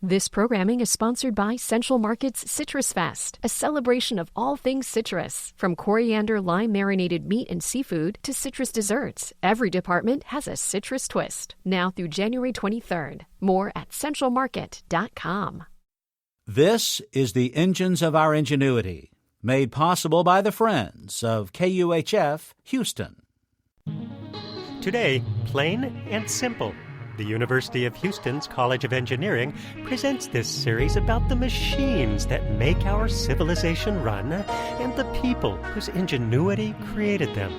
This programming is sponsored by Central Market's Citrus Fest, a celebration of all things citrus. From coriander lime marinated meat and seafood to citrus desserts, every department has a citrus twist. Now through January 23rd. More at centralmarket.com. This is the Engines of Our Ingenuity, made possible by the friends of KUHF Houston. Today, Plain and Simple. The University of Houston's College of Engineering presents this series about the machines that make our civilization run and the people whose ingenuity created them.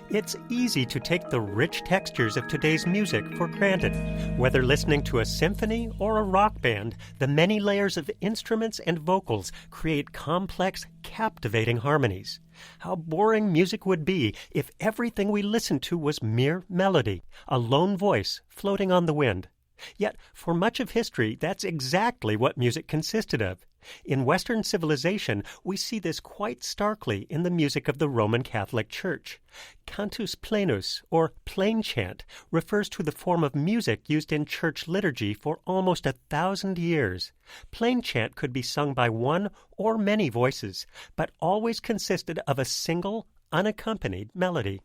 It's easy to take the rich textures of today's music for granted. Whether listening to a symphony or a rock band, the many layers of instruments and vocals create complex, captivating harmonies. How boring music would be if everything we listened to was mere melody, a lone voice floating on the wind. Yet, for much of history, that's exactly what music consisted of. In Western civilization, we see this quite starkly in the music of the Roman Catholic Church. Cantus plenus, or Plainchant, refers to the form of music used in church liturgy for almost 1,000 years. Plainchant could be sung by one or many voices, but always consisted of a single, unaccompanied melody.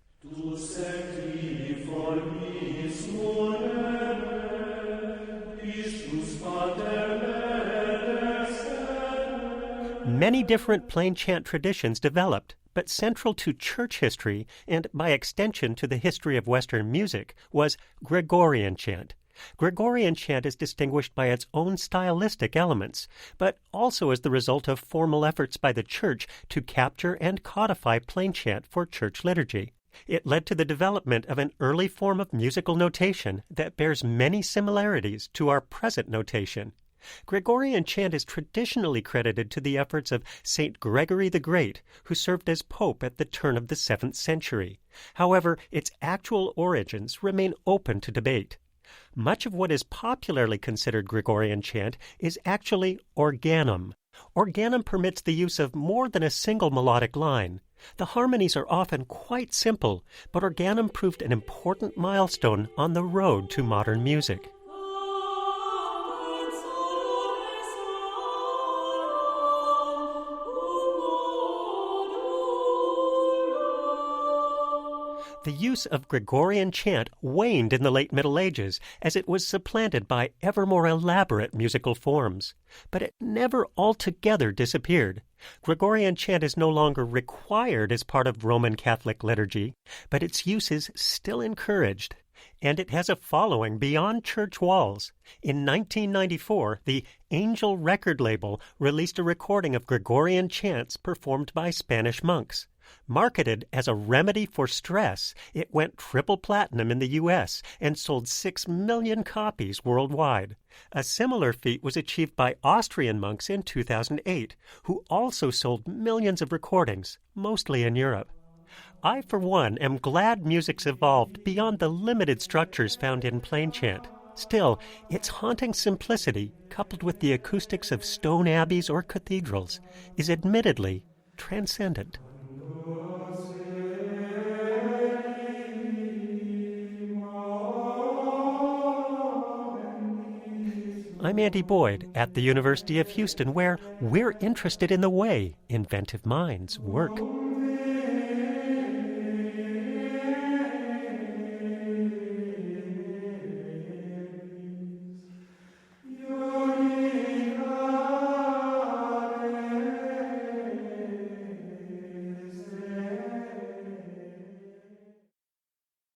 Many different Plainchant traditions developed, but central to church history, and by extension to the history of Western music, was Gregorian Chant. Gregorian Chant is distinguished by its own stylistic elements, but also as the result of formal efforts by the Church to capture and codify Plainchant for church liturgy. It led to the development of an early form of musical notation that bears many similarities to our present notation. Gregorian Chant is traditionally credited to the efforts of Saint Gregory the Great, who served as pope at the turn of the 7th century. However, its actual origins remain open to debate. Much of what is popularly considered Gregorian Chant is actually organum. Organum permits the use of more than a single melodic line. The harmonies are often quite simple, but organum proved an important milestone on the road to modern music. The use of Gregorian chant waned in the late Middle Ages as it was supplanted by ever more elaborate musical forms. But it never altogether disappeared. Gregorian chant is no longer required as part of Roman Catholic liturgy, but its use is still encouraged. And it has a following beyond church walls. In 1994, the Angel record label released a recording of Gregorian chants performed by Spanish monks. Marketed as a remedy for stress, it went triple platinum in the U.S. and sold 6 million copies worldwide. A similar feat was achieved by Austrian monks in 2008, who also sold millions of recordings, mostly in Europe. I, for one, am glad music's evolved beyond the limited structures found in Plainchant. Still, its haunting simplicity, coupled with the acoustics of stone abbeys or cathedrals, is admittedly transcendent. I'm Andy Boyd at the University of Houston, where we're interested in the way inventive minds work.